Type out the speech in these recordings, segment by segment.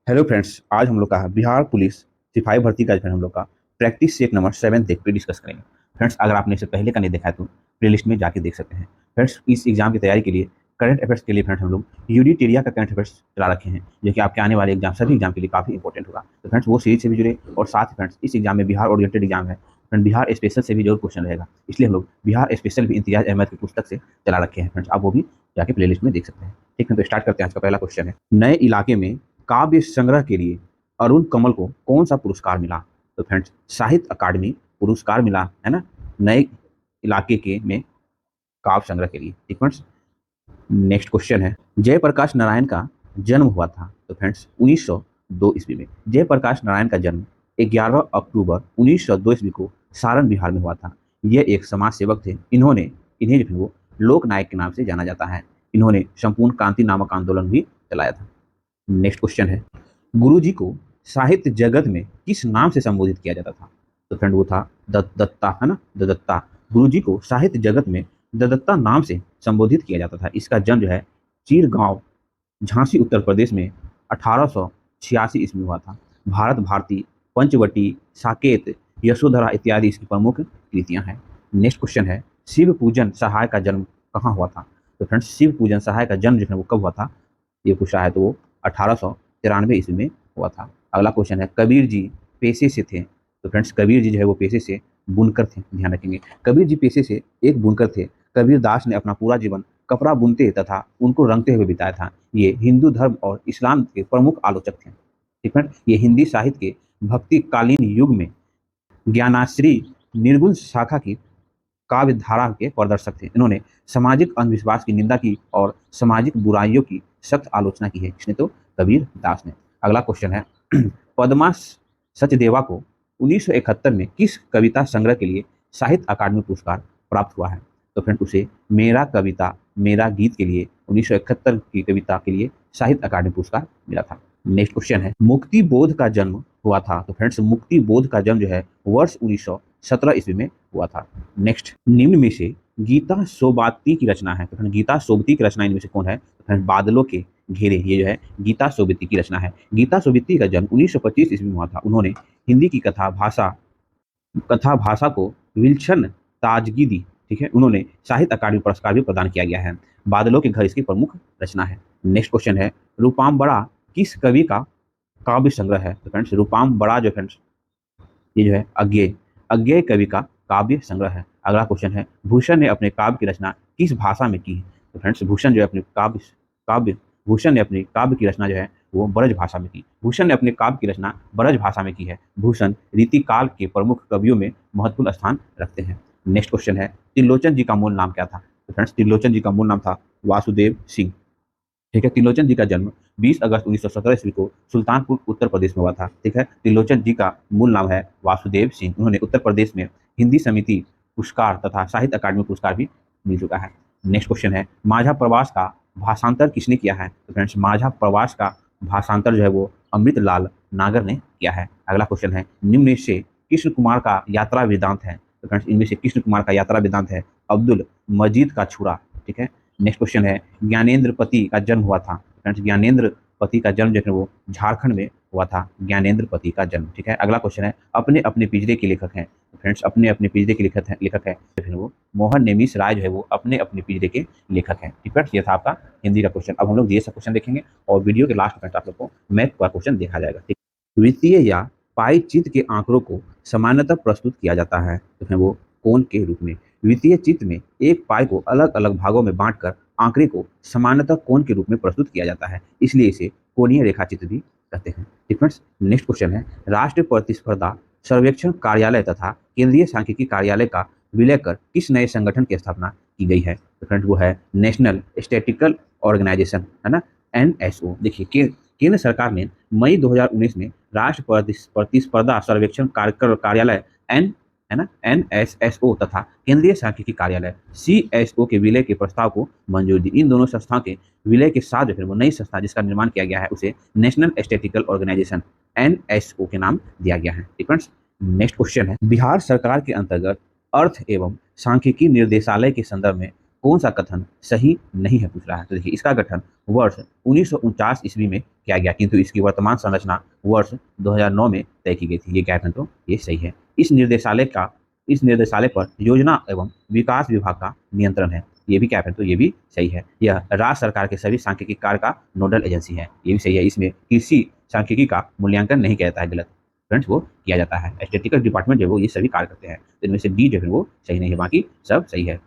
Hello friends, आज हम लोग का बिहार पुलिस सिपाही भर्ती का हम लोग का प्रैक्टिस सेट नंबर 7 देख पे डिस्कस करेंगे। फ्रेंड्स, अगर आपने इससे पहले का नहीं देखा है तो प्लेलिस्ट में जाके देख सकते हैं। फ्रेंड्स, इस एग्जाम की तैयारी के लिए करंट अफेयर्स के लिए फ्रेंड्स हम लोग यूनिटेरिया का करंट अफेयर्स चला रखे हैं, जो कि आपके आने वाले एग्जाम सभी एग्जाम के लिए काफी इंपॉर्टेंट होगा। तो फ्रेंड्स, वो सीरीज से भी जुड़े और साथ ही फ्रेंड्स इस एग्जाम में बिहार ओरिएंटेड एग्जाम है, फ्रेंड बिहार स्पेशल से भी जरूर क्वेश्चन रहेगा, इसलिए हम लोग बिहार स्पेशल भी इम्तियाज अहमद की पुस्तक से चला रखे हैं। फ्रेंड्स, आप वो भी जाके प्लेलिस्ट में देख सकते हैं। ठीक है, तो स्टार्ट करते हैं। आज का पहला क्वेश्चन है, नए इलाके में काव्य संग्रह के लिए अरुण कमल को कौन सा पुरस्कार मिला? तो फ्रेंड्स, साहित्य अकादमी पुरस्कार मिला है ना, नए इलाके के में काव्य संग्रह के लिए। ठीक फ्रेंड्स, नेक्स्ट क्वेश्चन है, जयप्रकाश नारायण का जन्म हुआ था? तो फ्रेंड्स, 1902 ईस्वी में जयप्रकाश नारायण का जन्म 11 अक्टूबर 1902 ईस्वी को सारण बिहार में हुआ था। ये एक समाज सेवक थे। इन्हें जो है वो लोक नायक के नाम से जाना जाता है। इन्होंने संपूर्ण क्रांति नामक आंदोलन भी चलाया था। नेक्स्ट क्वेश्चन है, गुरु जी को साहित्य जगत में किस नाम से संबोधित किया जाता था? तो फ्रेंड, वो था दत्ता, है ना, दत्ता। गुरु जी को साहित्य जगत में दत्ता नाम से संबोधित किया जाता था। इसका जन्म जो है चीरगांव, झांसी उत्तर प्रदेश में 1886 ईस्वी में हुआ था। भारत भारती, पंचवटी, साकेत, यशोधरा इत्यादि इसकी प्रमुख कृतियां हैं। नेक्स्ट क्वेश्चन है, शिव पूजन सहाय का जन्म कहाँ हुआ था? तो फ्रेंड्स, शिव पूजन सहाय का जन्म जो है वो कब हुआ था, ये पूछा है, तो वो 1893 ईस्वी में हुआ था। अगला क्वेश्चन है, कबीर जी पेशे से थे? तो फ्रेंड्स, कबीर जी जो है वो पेशे से बुनकर थे। ध्यान रखेंगे, कबीर जी पेशे से एक बुनकर थे। कबीर दास ने अपना पूरा जीवन कपड़ा बुनते तथा उनको रंगते हुए बिताया था। ये हिंदू धर्म और इस्लाम के प्रमुख आलोचक थे। ठीक है, ये हिंदी साहित्य के भक्तिकालीन युग में ज्ञानाश्री निर्गुण शाखा की काव्य धारा के प्रदर्शक थे। इन्होंने सामाजिक अंधविश्वास की निंदा की और सामाजिक बुराइयों की सख्त आलोचना की है। किसने? तो कबीर दास ने। अगला क्वेश्चन है, पद्मा सचदेवा को 1971 में किस कविता संग्रह के लिए साहित्य अकादमी पुरस्कार प्राप्त हुआ है? तो फ्रेंड, उसे मेरा कविता मेरा गीत के लिए 1971 की कविता के लिए साहित्य अकादमी पुरस्कार मिला था। नेक्स्ट क्वेश्चन है, मुक्ति बोध का जन्म हुआ था? तो फ्रेंड्स, मुक्ति बोध का जन्म जो है वर्ष 1917 ईस्वी में हुआ था। नेक्स्ट, निम्न में से गीता सोबाती की रचना है? तो गीता सोबती की रचना इनमें से कौन है? तो बादलों के घेरे, ये जो है गीता सोबती की रचना है। गीता सोबती का जन्म 1925 ईस्वी में हुआ था। उन्होंने हिंदी की कथा भाषा को विलक्षण ताजगी दी। ठीक है, उन्होंने साहित्य अकादमी पुरस्कार भी प्रदान किया गया है। बादलों के घर इसकी प्रमुख रचना है। नेक्स्ट क्वेश्चन है, रूपाम्बरा किस कवि का काव्य संग्रह है? तो फ्रेंड्स, रूपाम्बरा जो फ्रेंड्स, ये जो है अज्ञेय अज्ञेय कवि का काव्य संग्रह है। अगला क्वेश्चन है, भूषण ने अपने काव्य की रचना किस भाषा में की है? तो फ्रेंड्स, भूषण जो है अपने काव्य भूषण ने अपनी काव्य की रचना जो है वो ब्रज भाषा में की। भूषण ने अपने काव्य की रचना ब्रज भाषा में की है। भूषण रीतिकाल के प्रमुख कवियों में महत्वपूर्ण स्थान रखते हैं। नेक्स्ट क्वेश्चन है, त्रिलोचन जी का मूल नाम क्या था? तो फ्रेंड्स, त्रिलोचन जी का मूल नाम था वासुदेव सिंह। ठीक है, त्रिलोचन जी का जन्म 20 अगस्त 1917 ईस्वी को सुल्तानपुर उत्तर प्रदेश में हुआ था। ठीक है, त्रिलोचन जी का मूल नाम है वासुदेव सिंह। उन्होंने उत्तर प्रदेश में हिंदी समिति पुरस्कार तथा साहित्य अकादमी पुरस्कार भी मिल चुका है। नेक्स्ट क्वेश्चन है, माझा प्रवास का भाषांतर किसने किया है? तो फ्रेंड्स, माझा प्रवास का भाषांतर जो है वो अमृतलाल नागर ने किया है। अगला क्वेश्चन है, निम्न में से कृष्ण कुमार का यात्रा वेदांत है? तो फ्रेंड्स, इनमें से कृष्ण कुमार का यात्रा वेदांत है अब्दुल मजीद का छुरा। ठीक है, नेक्स्ट क्वेश्चन है, ज्ञानेंद्र पति का जन्म हुआ था? फ्रेंड्स, ज्ञानेंद्र पति का जन्म जो है वो झारखंड में हुआ था। ज्ञानेंद्र पति का जन्म। ठीक है, अगला क्वेश्चन है, अपने अपने पिंजरे के लेखक हैं? फ्रेंड्स, अपने अपने पिंजरे के लेखक है फिर वो मोहन नेमिष राय जो है वो अपने अपने पिंजरे के लेखक हैं। ठीक है, ये था आपका हिंदी का क्वेश्चन। अब हम लोग ये सब क्वेश्चन देखेंगे और वीडियो के लास्ट में आप लोग को मैथ का क्वेश्चन देखा जाएगा। ठीक, वित्तीय या पाई चित्र के आंकड़ों को सामान्यतः प्रस्तुत किया जाता है तो है वो कोण के रूप में। वित्तीय चित्र में एक पाई को अलग अलग भागों में बांटकर आंकड़े को सामान्यतः कोण के रूप में प्रस्तुत किया जाता है, इसलिए इसे कोणीय रेखा चित्र भी कहते हैं। ठीक फ्रेंड्स, नेक्स्ट क्वेश्चन है, राष्ट्रीय प्रतिस्पर्धा सर्वेक्षण कार्यालय तथा केंद्रीय सांख्यिकी कार्यालय का विलय कर किस नए संगठन की स्थापना की गई है? तो फ्रेंड्स, वो है नेशनल स्टैटिस्टिकल ऑर्गेनाइजेशन, है ना, एनएसओ। देखिए, केंद्र सरकार ने मई 2019 में राष्ट्रीय प्रतिस्पर्धा सर्वेक्षण कार्यालय एन है ना एनएसएसओ तथा केंद्रीय सांख्यिकी कार्यालय सीएसओ के विलय के प्रस्ताव को मंजूरी दी। इन दोनों संस्थाओं के विलय के साथ फिर वो नई संस्था जिसका निर्माण किया गया है उसे नेशनल स्टैटिस्टिकल ऑर्गेनाइजेशन एनएसओ के नाम दिया गया है। ठीक फ्रेंड्स, नेक्स्ट क्वेश्चन है, बिहार सरकार के अंतर्गत अर्थ एवं सांख्यिकी निर्देशालय के संदर्भ में कौन सा कथन सही नहीं है पूछ रहा है। तो देखिए इसका गठन वर्ष 1949 ईस्वी में किया गया, किंतु इसकी वर्तमान संरचना वर्ष 2009 में तय की गई थी। ये क्या है तो ये सही है। इस निर्देशालय पर योजना एवं विकास विभाग का नियंत्रण है। ये भी क्या है तो ये भी सही है। यह राज्य सरकार के सभी सांख्यिकी कार्य का नोडल एजेंसी है। ये भी सही है। इसमें कृषि सांख्यिकी का मूल्यांकन नहीं किया जाता है, गलत फ्रेंड्स, वो किया जाता है। स्टैटिस्टिकल डिपार्टमेंट जो वो ये सभी कार्य करते हैं। तो इनमें से डी जो है वो सही नहीं है, बाकी सब सही है।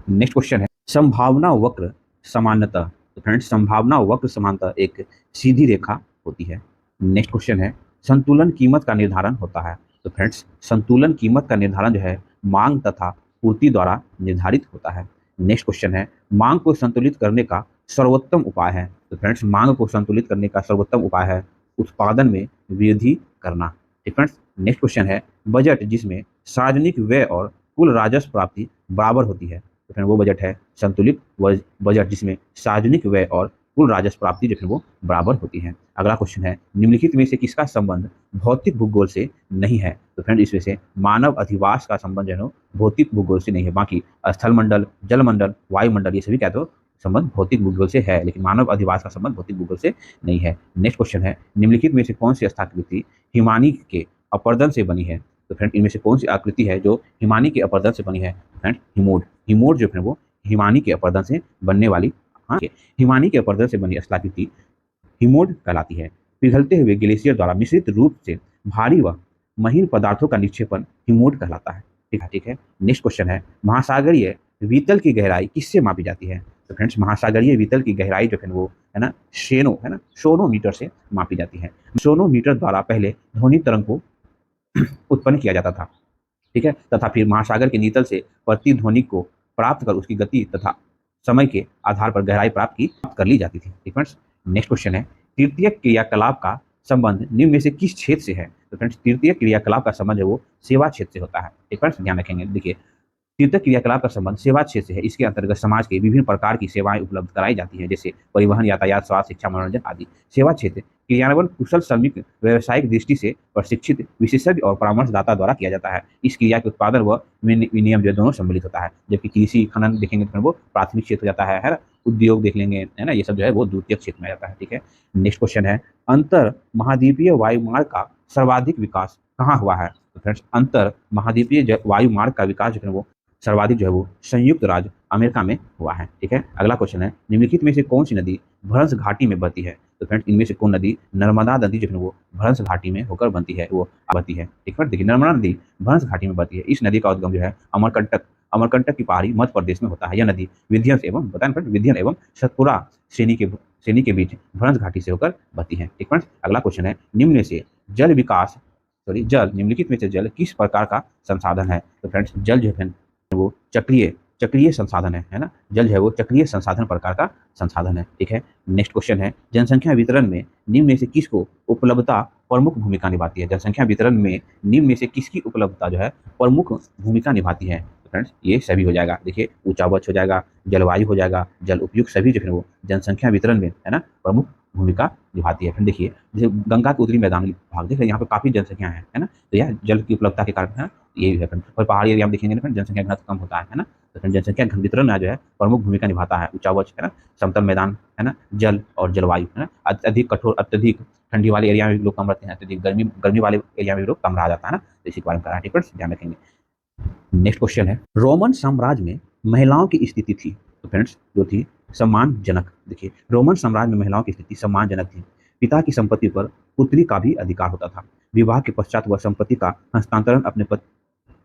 नेक्स्ट क्वेश्चन है संभावना वक्र समानता। तो फ्रेंड्स संभावना वक्र समानता एक सीधी रेखा होती है। नेक्स्ट क्वेश्चन है संतुलन कीमत का निर्धारण होता है। तो फ्रेंड्स संतुलन कीमत का निर्धारण जो है मांग तथा पूर्ति द्वारा निर्धारित होता है। नेक्स्ट क्वेश्चन है मांग को संतुलित करने का सर्वोत्तम उपाय है। तो फ्रेंड्स मांग को संतुलित करने का सर्वोत्तम उपाय है उत्पादन में वृद्धि करना। फ्रेंड्स नेक्स्ट क्वेश्चन है बजट जिसमें सार्वजनिक व्यय और कुल राजस्व प्राप्ति बराबर होती है। तो फिर वो बजट है संतुलित बजट जिसमें सार्वजनिक व्यय और कुल राजस्व प्राप्ति जो फिर वो बराबर होती है। अगला क्वेश्चन है निम्नलिखित में से किसका संबंध भौतिक भूगोल से नहीं है। तो फ्रेंड इसमें से मानव अधिवास का संबंध जो है भौतिक भूगोल से नहीं है, बाकी स्थलमंडल, जलमंडल, वायुमंडल ये सभी क्या तो संबंध भौतिक भूगोल से है, लेकिन मानव अधिवास का संबंध भौतिक भूगोल से नहीं है। नेक्स्ट क्वेश्चन है निम्नलिखित में से कौन सी स्थाकृति हिमानी के अपरदन से बनी है। तो फ्रेंड इनमें से कौन सी आकृति है जो हिमानी के अपरदन से बनी है। फ्रेंड हिमोड जो है वो हिमानी के अपरदन से बनने वाली, हाँ हिमानी के अपरदन से बनी स्थलाकृति हिमोड कहलाती है। पिघलते हुए ग्लेशियर द्वारा मिश्रित रूप से भारी व महीन पदार्थों का निक्षेपण हिमोड कहलाता है। ठीक है। नेक्स्ट क्वेश्चन है महासागरीय वितल की गहराई किससे मापी जाती है। तो फ्रेंड्स महासागरीय वितल की गहराई जो है वो है ना सोनोमीटर से मापी जाती है। सोनोमीटर द्वारा पहले ध्वनि तरंग को उत्पन्न किया जाता था, ठीक है, तथा फिर महासागर के नीतल से प्रतिध्वनि को प्राप्त कर उसकी गति तथा समय के आधार पर गहराई प्राप्त कर ली जाती थी। ठीक फ्रेंड्स नेक्स्ट क्वेश्चन है तृतीय क्रियाकलाप का संबंध निम्न में से किस क्षेत्र से है। तो फ्रेंड्स तृतीय क्रियाकलाप का संबंध है वो सेवा क्षेत्र से होता है। ठीक फ्रेंड्स ध्यान रखेंगे। देखिए तृतीय क्रियाकलाप का संबंध सेवा क्षेत्र से है। इसके अंतर्गत समाज के विभिन्न प्रकार की सेवाएं उपलब्ध कराई जाती हैं, जैसे परिवहन, यातायात, स्वास्थ्य, शिक्षा, मनोरंजन आदि। सेवा क्षेत्र क्रियान्वयन कुशल श्रमिक व्यावसायिक दृष्टि से प्रशिक्षित विशेषज्ञ और परामर्शदाता द्वारा किया जाता है। इस क्रिया के उत्पादन व विनियम जो दोनों सम्मिलित होता है। जबकि कृषि खनन देखेंगे तो वो प्राथमिक क्षेत्र हो जाता है ना, उद्योग देख लेंगे है ना, ये सब जो है वो द्वितीय क्षेत्र में जाता है। ठीक है। नेक्स्ट क्वेश्चन है अंतर महाद्वीपीय वायुमार्ग का सर्वाधिक विकास कहाँ हुआ है। तो फ्रेंड्स अंतर महाद्वीपीय वायुमार्ग का विकास जो है वो सर्वाधिक जो है वो संयुक्त राज्य अमेरिका में हुआ है। ठीक है। अगला क्वेश्चन है निम्नलिखित में से कौन सी नदी भ्रंश घाटी में बहती है। तो फ्रेंड्स इनमें से कौन नदी नर्मदा नदी जो है वो भ्रंश घाटी में होकर बनती है, वो बहती है। ठीक है। देखिए नर्मदा नदी भ्रंश घाटी में बहती है। इस नदी का उद्गम जो है अमरकंटक की पहाड़ी मध्य प्रदेश में होता है। यह नदी विंध्य एवं सतपुरा श्रेणी के बीच भ्रंश घाटी से होकर बहती है। ठीक है। अगला क्वेश्चन है जल निम्नलिखित में से जल किस प्रकार का संसाधन है। तो फ्रेंड्स जल जो है वो चक्रीय संसाधन है ना, जल है वो चक्रीय संसाधन प्रकार का संसाधन है। ठीक है। नेक्स्ट क्वेश्चन है जनसंख्या वितरण में निम्न में से किसको उपलब्धता प्रमुख भूमिका निभाती है। जनसंख्या वितरण में निम्न में से किसकी उपलब्धता जो है प्रमुख भूमिका निभाती है। तो फ्रेंड्स ये सभी हो जाएगा। देखिए ऊंचा वक्ष हो जाएगा, जलवायु हो जाएगा, जल उपयुक्त सभी जो है वो जनसंख्या वितरण में है ना प्रमुख भूमिका निभाती है। फिर देखिए जैसे गंगा के उत्तरी मैदानी भाग देखिए यहाँ पे काफी जनसंख्या है ना, तो यह जल की उपलब्धता के कारण है ये भी है। और पहाड़ी एरिया में देखेंगे ना जनसंख्या घनत्व कम होता है ना, तो जनसंख्या घन वितरण में जो है प्रमुख भूमिका निभाता है ऊंचा वक्ष है ना, समतल मैदान है ना, जल और जलवायु है ना। अत्यधिक कठोर अत्यधिक ठंडी वाले एरिया में लोग कम रहते हैं, अत्यधिक गर्मी वाले एरिया में लोग कम रहा जाता है ना, तो इसी के बारे में करा है। ठीक है, ध्यान रखेंगे। नेक्स्ट क्वेश्चन है रोमन साम्राज्य में महिलाओं की स्थिति थी। तो फ्रेंड्स जो थी सम्मानजनक। देखिए रोमन साम्राज्य में महिलाओं की स्थिति सम्मानजनक थी। पिता की संपत्ति पर पुत्री का भी अधिकार होता था। विवाह के पश्चात वह संपत्ति का हस्तांतरण अपने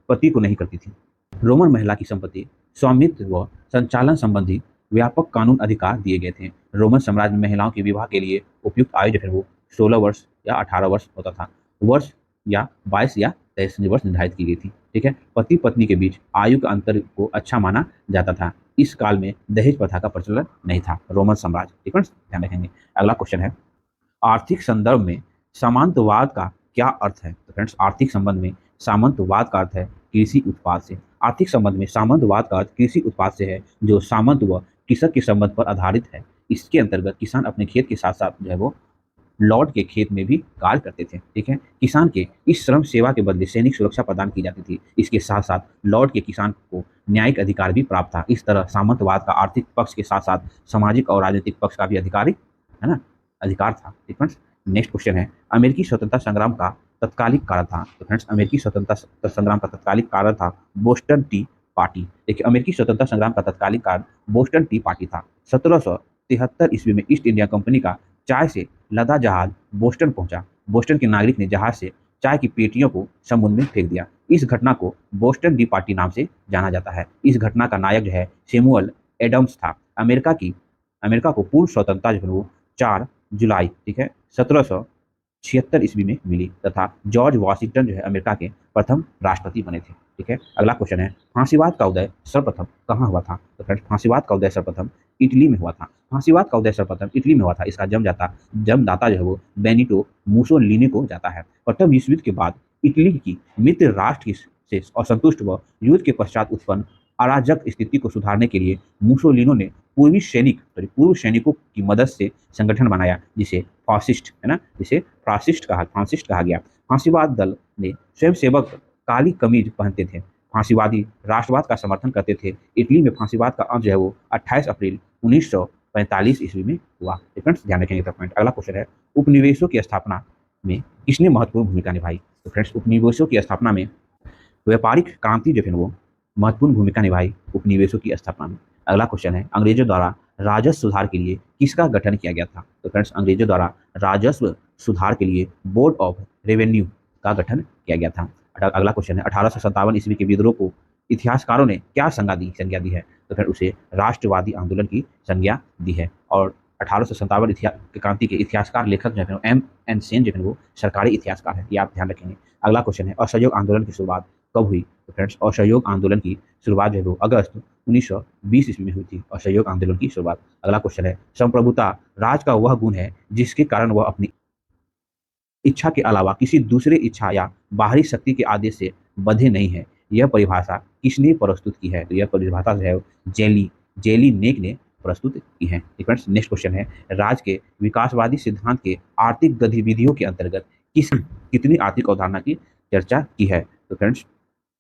पति को नहीं करती थी। रोमन महिला की संपत्ति स्वामित्व व संचालन संबंधी व्यापक कानून अधिकार दिए गए थे। रोमन साम्राज्य में महिलाओं के विवाह के लिए उपयुक्त आयु जो है वो 16 वर्ष या 18 वर्ष होता था। वर्ष या 22 या 23 वर्ष निर्धारित की गई थी। ठीक है। पति पत्नी के बीच आयु का अंतर को अच्छा माना जाता था। इस काल में दहेज प्रथा का प्रचलन नहीं था रोमन साम्राज्य। ठीक है, ध्यान रखेंगे। अगला क्वेश्चन है आर्थिक संदर्भ में सामंतवाद का क्या अर्थ है। तो फ्रेंड्स आर्थिक संबंध में सामंतवाद का अर्थ है कृषि उत्पाद से। आर्थिक संबंध में सामंतवाद का अर्थ कृषि उत्पाद से है जो सामंत व कृषक के संबंध पर आधारित है। इसके अंतर्गत किसान अपने खेत के साथ साथ जो है वो लॉर्ड के खेत में भी कार्य करते थे। ठीक है, किसान के इस श्रम सेवा के बदले सैनिक सुरक्षा प्रदान की जाती थी। इसके साथ साथ लॉर्ड के किसान को न्यायिक अधिकार भी प्राप्त था। इस तरह सामंतवाद का आर्थिक पक्ष के साथ साथ सामाजिक और राजनीतिक पक्ष का भी अधिकारी है ना अधिकार था। ठीक फ्रेंड्स, नेक्स्ट क्वेश्चन है अमेरिकी स्वतंत्रता संग्राम का तत्कालिक कारण था। तो फ्रेंड्स, अमेरिकी स्वतंत्रता संग्राम का तत्कालिक कारण था बोस्टन टी पार्टी। देखिए, अमेरिकी स्वतंत्रता संग्राम का तत्कालिक कारण बोस्टन टी पार्टी था। 1773 ईस्वी में ईस्ट इंडिया कंपनी का चाय से लदा जहाज बोस्टन पहुंचा। बोस्टन के नागरिक ने जहाज से चाय की पेटियों को समुद्र में फेंक दिया। इस घटना को बोस्टन टी पार्टी नाम से जाना जाता है। इस घटना का नायक जो है सैमुअल एडम्स था। अमेरिका को पूर्व स्वतंत्रता जो है वो 4 जुलाई, ठीक है, 1776 ईस्वी में मिली तथा जॉर्ज वाशिंगटन जो है अमेरिका के प्रथम राष्ट्रपति बने थे। ठीक है, अगला क्वेश्चन है फांसीवाद का उदय सर्वप्रथम कहाँ हुआ था। तो फ्रेंड्स, फांसीवाद का उदय सर्वप्रथम इटली में हुआ था। फांसीवाद का उदय सर्वप्रथम इटली में हुआ था। इसका जन्मदाता जो है वो बेनिटो मुसोलिनी को जाता है। प्रथम विश्व युद्ध के बाद इटली की मित्र राष्ट्र से असंतुष्ट व युद्ध के पश्चात उत्पन्न अराजक स्थिति को सुधारने के लिए मुसोलिनो ने पूर्व सैनिकों की मदद से संगठन बनाया जिसे फासिस्ट कहा गया। फांसीवाद दल ने स्वयंसेवक काली कमीज पहनते थे। फांसीवादी राष्ट्रवाद का समर्थन करते थे। इटली में फांसीवाद का अंत जो है वो 28 अप्रैल 1945 ईस्वी में हुआ। फ्रेंड्स, ध्यान रखेंगे तो पॉइंट। अगला क्वेश्चन है उपनिवेशों की स्थापना में किसने महत्वपूर्ण भूमिका निभाई। तो फ्रेंड्स, उपनिवेशों की स्थापना में व्यापारिक क्रांति जो है वो महत्वपूर्ण भूमिका निभाई उपनिवेशों की स्थापना में। अगला क्वेश्चन है अंग्रेजों द्वारा राजस्व सुधार के लिए किसका गठन किया गया था। तो फ्रेंड्स, अंग्रेजों द्वारा राजस्व सुधार के लिए बोर्ड ऑफ रेवेन्यू का गठन किया गया था। अगला क्वेश्चन है 1857 ईस्वी के विद्रोह को इतिहासकारों ने क्या संज्ञा दी है। तो फिर उसे राष्ट्रवादी आंदोलन की संज्ञा दी है। और 1857 क्रांति के इतिहासकार लेखक जो है M.N. सेन जो है वो सरकारी इतिहासकार है, ये आप ध्यान रखेंगे। अगला क्वेश्चन है असहयोग आंदोलन की शुरुआत कब हुई। तो फ्रेंड्स, असहयोग आंदोलन की शुरुआत जो है वो अगस्त 1920 ईस्वी में हुई थी। असहयोग आंदोलन की शुरुआत। अगला क्वेश्चन है संप्रभुता राज का वह गुण है जिसके कारण वह अपनी इच्छा के अलावा किसी दूसरे इच्छा या बाहरी शक्ति के आदेश से बंधे नहीं है। यह परिभाषा किसने प्रस्तुत की है। तो यह परिभाषा जो है जेली नेक ने प्रस्तुत की है। फ्रेंड्स, नेक्स्ट क्वेश्चन है राज के विकासवादी सिद्धांत के आर्थिक गतिविधियों के अंतर्गत कितनी आर्थिक अवधारणा की चर्चा की है। तो फ्रेंड्स,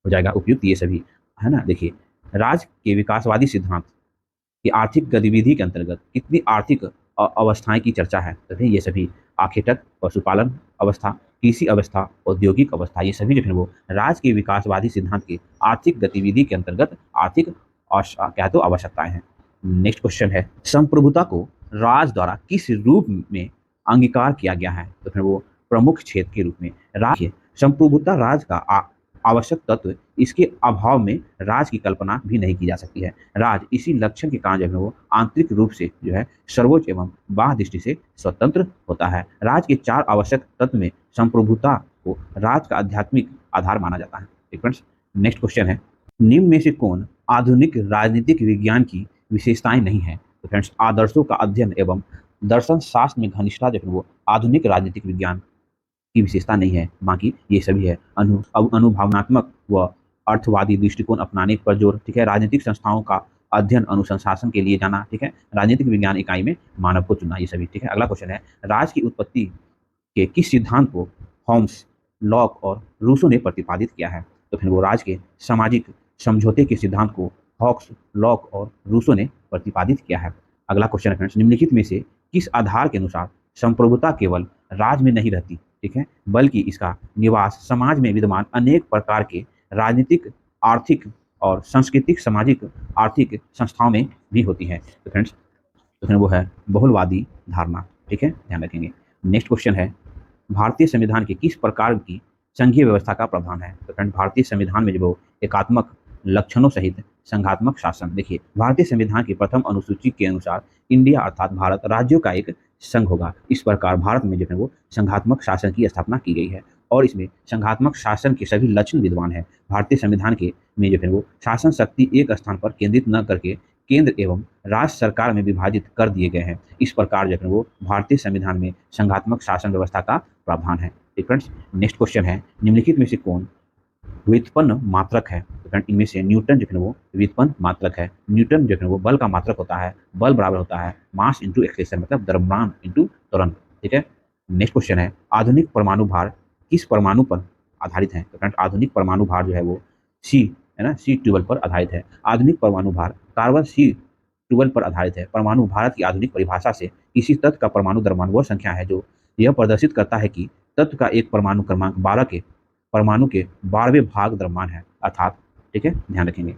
हो जाएगा उपयुक्त ये सभी, है ना। देखिए, राज के विकासवादी सिद्धांत की आर्थिक गतिविधि के अंतर्गत कितनी आर्थिक अवस्थाएं की चर्चा है। तो ये सभी आखेटक, पशुपालन अवस्था, कृषि अवस्था, औद्योगिक अवस्था, ये सभी जो है वो राज के विकासवादी सिद्धांत के आर्थिक गतिविधि के अंतर्गत आर्थिक क्या तो आवश्यकताएं हैं। नेक्स्ट क्वेश्चन है संप्रभुता को राज द्वारा किस रूप में अंगीकार किया गया है। तो फिर वो प्रमुख क्षेत्र के रूप में राज संप्रभुता राज का आवश्यक तत्व, इसके अभाव में राज की कल्पना भी नहीं की जा सकती है। राज इसी लक्षण के कारण जो है वो आंतरिक रूप से जो है सर्वोच्च एवं बाह्य दृष्टि से स्वतंत्र होता है। राज के 4 आवश्यक तत्व में संप्रभुता को राज का आध्यात्मिक आधार माना जाता है। फ्रेंड्स, नेक्स्ट क्वेश्चन है निम्न में से कौन आधुनिक राजनीतिक विज्ञान की विशेषताएं नहीं है। तो फ्रेंड्स, आदर्शों का अध्ययन एवं दर्शन शास्त्र में घनिष्ठता जो है वो आधुनिक राजनीतिक विज्ञान की विशेषता नहीं है। बाकी ये सभी है अनुभवनात्मक व अर्थवादी दृष्टिकोण अपनाने पर जोर। ठीक है, राजनीतिक संस्थाओं का अध्ययन अनुसंधान के लिए जाना। ठीक है, राजनीतिक विज्ञान इकाई में मानव को चुनना, ये सभी। ठीक है, अगला क्वेश्चन है राज की उत्पत्ति के किस सिद्धांत को होम्स, लॉक और रूसो ने प्रतिपादित किया है। तो फिर वो राज के सामाजिक समझौते के सिद्धांत को हॉक्स, लॉक और रूसो ने प्रतिपादित किया है। अगला क्वेश्चन है फ्रेंड्स निम्नलिखित में से किस आधार के अनुसार संप्रभुता केवल राज में नहीं रहती, ठीक है, बल्कि इसका निवास समाज में विद्यमान अनेक प्रकार के राजनीतिक, आर्थिक और सांस्कृतिक, सामाजिक, आर्थिक संस्थाओं में भी होती है। तो फ्रेंड्स, तो फिर वो है बहुलवादी धारणा। ठीक है, ध्यान रखेंगे। नेक्स्ट क्वेश्चन है भारतीय संविधान के किस प्रकार की संघीय व्यवस्था का प्रावधान है। तो फ्रेंड, भारतीय संविधान में जो एकात्मक लक्षणों सहित संघात्मक शासन। देखिए, भारतीय संविधान की प्रथम अनुसूची के अनुसार इंडिया अर्थात भारत राज्यों का एक संघ होगा। इस प्रकार भारत में जो है वो संघात्मक शासन की स्थापना की गई है और इसमें संघात्मक शासन के सभी लक्षण विद्यमान है। भारतीय संविधान के में जो है वो शासन शक्ति एक स्थान पर केंद्रित न करके केंद्र एवं राज्य सरकार में विभाजित कर दिए गए हैं। इस प्रकार जो है वो भारतीय संविधान में संघात्मक शासन व्यवस्था का प्रावधान है। फ्रेंड्स, नेक्स्ट क्वेश्चन है निम्नलिखित में से कौन व्युत्पन्न मात्रक है। तो फ्रेंड, इनमें से न्यूटन जो है वो व्युत्पन्न मात्रक है। न्यूटन जो है वो बल का मात्रक होता है। बल बराबर होता है मास इंटू एक्सेलरेशन, मतलब द्रव्यमान इंटू त्वरण। ठीक है, नेक्स्ट क्वेश्चन है आधुनिक परमाणु भार किस परमाणु पर आधारित है? तो फ्रेंड्स आधुनिक परमाणु भार जो है वो सी है ना, C12 पर आधारित है। आधुनिक परमाणु भार कार्बन C12 पर आधारित है। परमाणु भारत की आधुनिक परिभाषा से किसी तत्व का परमाणु द्रव्यमान वह संख्या है जो यह प्रदर्शित करता है कि तत्व का एक परमाणु क्रमांक 12 के परमाणु के 12वें भाग द्रव्यमान है, अर्थात ठीक है, ध्यान रखेंगे।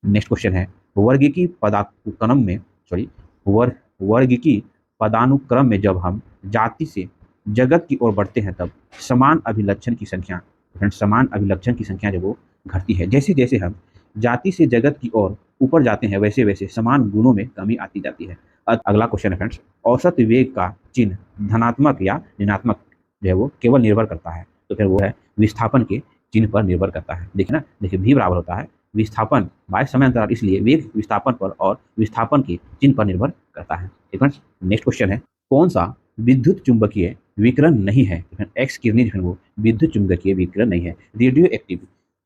नेक्स्ट क्वेश्चन है वर्गीकी पदानुक्रम में सॉरी वर्गीकी पदानुक्रम में जब हम जाति से जगत की ओर बढ़ते हैं तब समान अभिलक्षण की संख्या समान अभिलक्षण की संख्या जब वो घटती है। जैसे जैसे हम जाति से जगत की ओर ऊपर जाते हैं वैसे वैसे समान गुणों में कमी आती जाती है। अगला क्वेश्चन है फ्रेंड्स औसत वेग का चिन्ह धनात्मक या ऋणात्मक जो है वो केवल निर्भर करता है, तो फिर वो है विस्थापन के चिन्ह पर निर्भर करता है। देखिए ना, देखिए भी बराबर होता है विस्थापन बाय समय अंतराल, इसलिए वेग विस्थापन पर और विस्थापन के चिन्ह पर निर्भर करता है। ठीक है, नेक्स्ट क्वेश्चन है कौन सा विद्युत चुंबकीय विकिरण नहीं है? एक्स किरणें जो है वो विद्युत चुंबकीय विकिरण नहीं है। रेडियो एक्टिव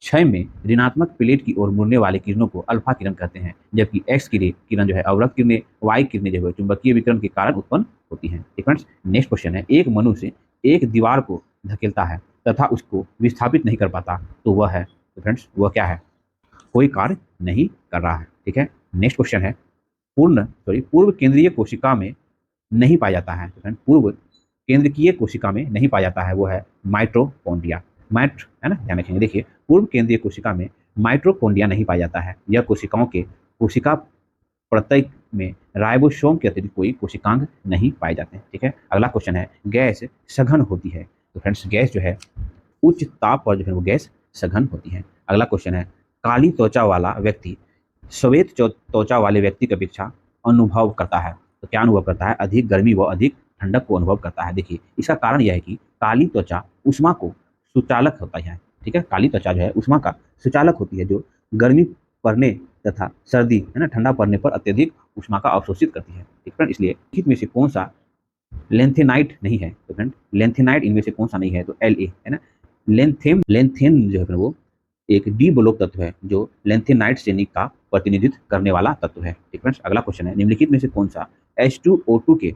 क्षय में ऋणात्मक प्लेट की ओर मुड़ने वाले किरणों को अल्फा किरण कहते हैं, जबकि एक्स किरण जो है अवरक्त किरणें वाई किरणें जो है चुंबकीय विकिरण के कारण उत्पन्न होती हैं। ठीक है, नेक्स्ट क्वेश्चन है एक मनुष्य एक दीवार को धकेलता है तथा उसको विस्थापित नहीं कर पाता तो वह है, तो फ्रेंड्स वह क्या है? कोई कार्य नहीं कर रहा है। ठीक है, नेक्स्ट क्वेश्चन है पूर्व केंद्रीय कोशिका में नहीं पाया जाता है। तो पूर्व केंद्रीय कोशिका में नहीं पाया जाता है, वो है माइटोकॉन्ड्रिया। है ना, ध्यान रखेंगे। देखिए पूर्व केंद्रीय कोशिका में माइटोकॉन्ड्रिया नहीं पाया जाता है। यह कोशिकाओं के कोशिका प्रत्यय में राइबोसोम के अतिरिक्त कोई कोशिकांग नहीं पाए जाते हैं। ठीक है, अगला क्वेश्चन है गैस सघन होती है। तो फ्रेंड्स गैस जो है उच्च ताप पर जो है वो गैस सघन होती है। अगला क्वेश्चन है काली त्वचा वाला व्यक्ति श्वेत त्वचा वाले व्यक्ति की अपेक्षा अनुभव करता है, तो क्या अनुभव करता है? अधिक गर्मी व अधिक ठंडक को अनुभव करता है। देखिए इसका कारण यह है कि काली त्वचा ऊष्मा को सुचालक होता है। ठीक है, काली त्वचा जो है ऊष्मा का सुचालक होती है जो गर्मी पड़ने तथा सर्दी है ना ठंडा पड़ने पर अत्यधिक ऊष्मा का अवशोषित करती है। ठीक है, इसलिए में से कौन सा लेंथेनाइट नहीं है? तो फ्रेंड लेंथेनाइट इनमें से कौन सा नहीं है? तो La है ना। लेंथेन जो है वो एक डी ब्लॉक तत्व है जो लेंथेनाइट श्रेणी का प्रतिनिधित्व करने वाला तत्व है। ठीक है, अगला क्वेश्चन है निम्नलिखित में से कौन सा H2O2 के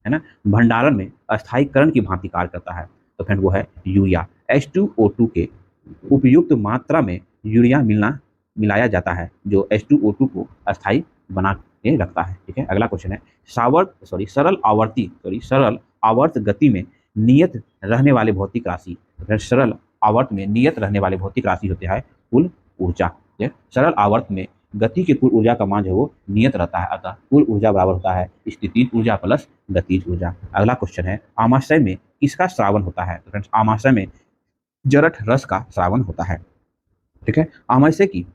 है ना भंडारण में अस्थायीकरण की भांति कार्य करता है? तो फ्रेंड वो है यूरिया। H2O2 के उपयुक्त मात्रा में यूरिया मिलाया जाता है जो H2O2 को अस्थायी बना के रखता है। ठीक है, अगला क्वेश्चन है सरल आवर्त गति में नियत रहने वाले भौतिक राशि। तो सरल आवर्त में नियत रहने वाले भौतिक राशि होते हैं कुल ऊर्जा। सरल आवर्त में गति के कुल ऊर्जा का मान जो वो नियत रहता है, अतः कुल ऊर्जा बराबर होता है स्थितिज ऊर्जा प्लस गतिज ऊर्जा। अगला क्वेश्चन है आमाशय में किसका स्रावन होता है? तो फ्रेंड्स आमाशय में जरठ रस का स्रावन होता है। ठीक है, आमाशय की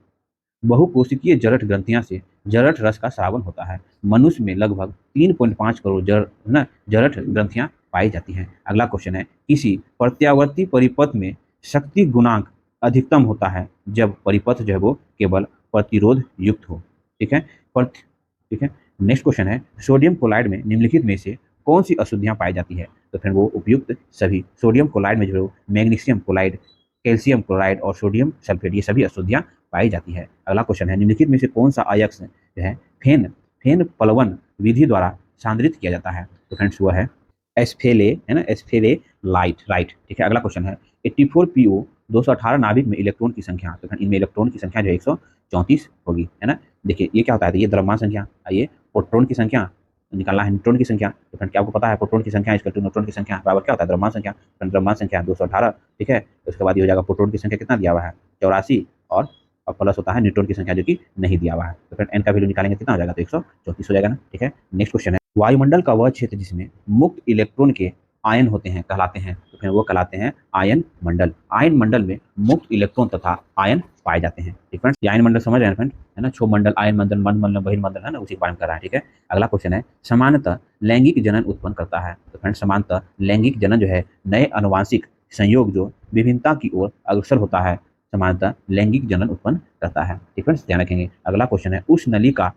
बहुकोशिकीय जरठ ग्रंथियां से जरठ रस का स्रावन होता है। मनुष्य में लगभग 3.5 करोड़ जरठ ग्रंथियां पाई जाती हैं। अगला क्वेश्चन है किसी प्रत्यावर्ती परिपथ में शक्ति गुणांक अधिकतम होता है जब परिपथ जो है वो केवल प्रतिरोध युक्त हो। ठीक है, ठीक है, नेक्स्ट क्वेश्चन है सोडियम क्लोराइड में निम्नलिखित में से कौन सी अशुद्धियां पाई जाती है? तो फिर वो उपयुक्त सभी। सोडियम क्लोराइड में जो है मैग्नीशियम क्लोराइड, कैल्शियम क्लोराइड और सोडियम सल्फेट ये सभी अशुद्धियां पाई जाती है। अगला क्वेश्चन है निम्नलिखित में से कौन सा अयस्क जो है फेन प्लवन विधि द्वारा सांद्रित किया जाता है? तो फ्रेंड्स वो है एस्फेले है ना, एस्फेले लाइट राइट। ठीक है, अगला क्वेश्चन है 84PO 218 नाभिक में इलेक्ट्रॉन की संख्या। तो इनमें इलेक्ट्रॉन की संख्या जो 134 होगी, है ना। देखिए ये क्या होता है, ये द्रव्यमान संख्या, ये प्रोटॉन की संख्या निकालना है, न्यूट्रॉन की संख्या। तो फ्रेंड क्या आपको पता है प्रोटॉन की संख्या इक्वल टू न्यूट्रॉन की संख्या बराबर क्या होता है? द्रव्यमान संख्या। द्रव्यमान संख्या 218। ठीक है, उसके बाद ये हो जाएगा प्रोटॉन की संख्या कितना दिया हुआ है 84 और प्लस होता है न्यूट्रॉन की संख्या जो कि नहीं दिया हुआ है। तो फ्रेंड एन का वैल्यू निकालेंगे कितना हो जाएगा? तो 134 हो जाएगा ना। ठीक है, नेक्स्ट क्वेश्चन है वायुमंडल का वह क्षेत्र जिसमें मुक्त इलेक्ट्रॉन के आयन होते हैं कहलाते हैं। तो फिर वो कहलाते हैं आयन मंडल। आयन मंडल में मुक्त इलेक्ट्रॉन तथा आयन पाए जाते हैं। ठीक है, आयन मंडल समझ रहे हैं फ्रेंड, है ना। क्षोभ मंडल, आयन मंडल, मंद मंडल, बहिर्मंडल, है ना, उसी पालन कर रहा है। ठीक है, अगला क्वेश्चन है सामान्यतः लैंगिक जनन उत्पन्न करता है। तो फ्रेंड सामान्यतः लैंगिक जनन जो है नए अनुवांशिक संयोग जो विभिन्नता की ओर अग्रसर होता है, सामान्यतः लैंगिक जनन उत्पन्न करता है। ठीक है, ध्यान रखेंगे। अगला क्वेश्चन है उस नली का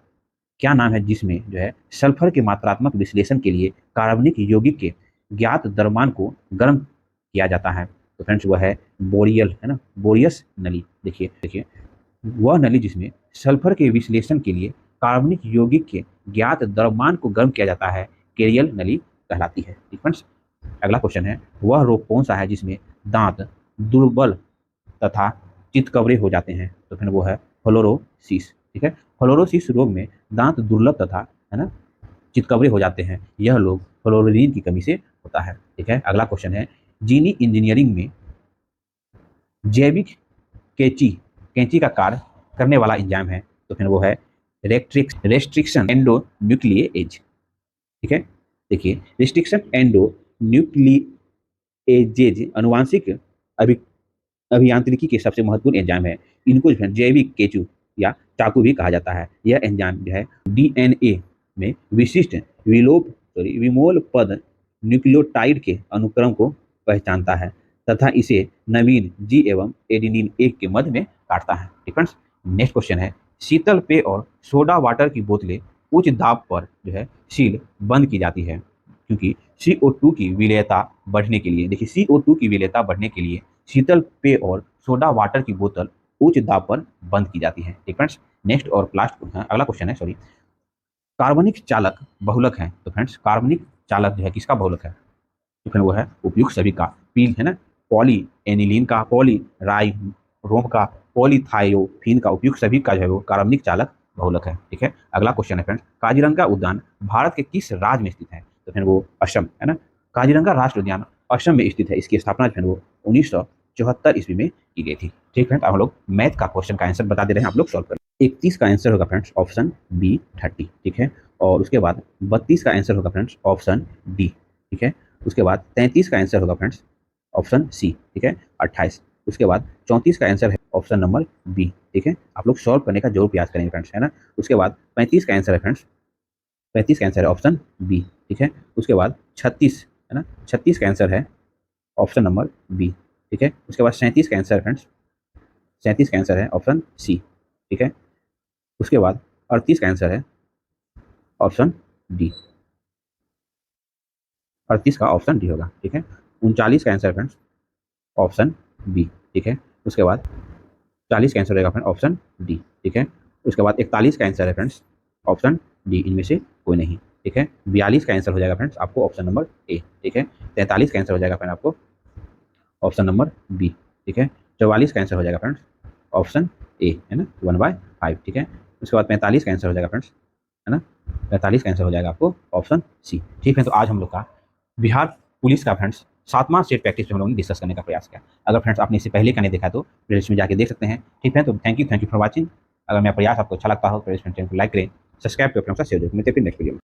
क्या नाम है जिसमें जो है सल्फर के मात्रात्मक विश्लेषण के लिए कार्बनिक यौगिक के ज्ञात द्रव्यमान को गर्म किया जाता है? तो फ्रेंड्स वह है बोरियल, है ना, बोरियस नली। देखिए वह नली जिसमें सल्फर के विश्लेषण के लिए कार्बनिक यौगिक के ज्ञात द्रव्यमान को गर्म किया जाता है केरियल नली कहलाती है। ठीक फ्रेंड्स, अगला क्वेश्चन है, वह रोग कौन सा है जिसमें दांत दुर्बल तथा चितकबरे हो जाते हैं? तो फिर वो है फ्लोरोसिस। ठीक है, फ्लोरोसिस रोग में दांत दुर्लभ तथा, है ना, चितकबरे हो जाते हैं। यह लोग फ्लोरीन की कमी से होता है। ठीक है, अगला क्वेश्चन है, जीनी इंजीनियरिंग में जैविक कैंची कैंची का कार्य करने वाला एंजाइम है? तो फिर वो है रेस्ट्रिक्शन एंडो न्यूक्लिएज। ठीक है, देखिए, रेस्ट्रिक्शन एंडो न्यूक्लिएजेज अनुवांशिक अभि अभियांत्रिकी के सबसे महत्वपूर्ण एंजाइम है। इनको जो है जैविक केचू या चाकू भी कहा जाता है। यह एंजाइम जो है डीएनए में विशिष्ट विमोल पद न्यूक्लियोटाइड के अनुक्रम को पहचानता है तथा इसे नवीन जी एवं एडेनिन एक के मध्य में काटता है। ठीक है, नेक्स्ट क्वेश्चन है, शीतल पेय और सोडा वाटर की बोतलें उच्च दाब पर जो है सील बंद की जाती है क्योंकि CO2 की विलेयता बढ़ने के लिए। देखिए, CO2 की विलेयता बढ़ने के लिए शीतल पेय और सोडा वाटर की बोतल उच्च दाब पर बंद की जाती है। ठीक फ्रेंड्स, नेक्स्ट और लास्ट अगला क्वेश्चन है, सॉरी, कार्बनिक चालक बहुलक है। तो फ्रेंड्स, कार्बनिक चालक जो है किसका बहुलक है? तो फिर वो है उपयुक्त सभी का, पील, है ना, पॉली एनिलीन का, पॉली राई रोम का, पॉलीथायोफीन का, उपयुक्त सभी का जो है वो कार्बनिक चालक बहुलक है। ठीक है, अगला क्वेश्चन है फ्रेंड्स, काजीरंगा उद्यान भारत के किस राज्य में स्थित है? तो फिर वो असम, है ना, काजीरंगा राष्ट्रीय उद्यान असम में स्थित है। इसकी स्थापना जो है वो 1974 ईस्वी में की गई थी। ठीक फ्रेंड्स, हम लोग मैथ का क्वेश्चन का आंसर बता दे रहे हैं, आप लोग सॉल्व करें। 31 का आंसर होगा फ्रेंड्स ऑप्शन बी 30। ठीक है, और उसके बाद 32 का आंसर होगा फ्रेंड्स ऑप्शन डी। ठीक है, उसके बाद 33 का आंसर होगा फ्रेंड्स ऑप्शन सी। ठीक है, 28। उसके बाद 34 का आंसर है ऑप्शन नंबर बी। ठीक है, आप लोग सॉल्व करने का जरूर प्रयास करेंगे फ्रेंड्स, है ना। उसके बाद 35 का आंसर है फ्रेंड्स, 35 का आंसर है ऑप्शन बी। ठीक है, उसके बाद 36, है ना, 36 का आंसर है ऑप्शन नंबर बी। ठीक है, उसके बाद 37 का आंसर है फ्रेंड्स, 37 का आंसर है ऑप्शन सी। ठीक है, उसके बाद 38 का आंसर है ऑप्शन डी, 38 का ऑप्शन डी होगा। ठीक है, 39 का आंसर फ्रेंड्स ऑप्शन बी। ठीक है, उसके बाद 40 का आंसर रहेगा फ्रेंड ऑप्शन डी। ठीक है, उसके बाद 41 का आंसर है फ्रेंड्स ऑप्शन डी, इनमें से कोई नहीं। ठीक है, 42 का आंसर हो जाएगा फ्रेंड्स आपको ऑप्शन नंबर ए। ठीक है, 43 का आंसर हो जाएगा फ्रेंड आपको ऑप्शन नंबर बी। ठीक है, 44 का आंसर हो जाएगा फ्रेंड्स ऑप्शन ए, है ना, 1/5। ठीक है, उसके बाद 45 का आंसर हो जाएगा फ्रेंड्स, है ना, 45 का आंसर हो जाएगा आपको ऑप्शन सी। ठीक है, तो आज हम लोग का बिहार पुलिस का फ्रेंड्स 7वां स्टेट प्रैक्टिस में हम लोगों ने डिस्कस करने का प्रयास किया। अगर फ्रेंड्स आपने इससे पहले का नहीं देखा तो प्लेलिस्ट में जाके देख सकते हैं। ठीक है, तो थैंक यू फॉर वॉचिंग। अगर मेरा प्रयास आपको अच्छा लगता हो तो इस चैनल को लाइक करें, सब्सक्राइब करें, अपने साथ शेयर करें। मिलते हैं फिर नेक्स्ट वीडियो में।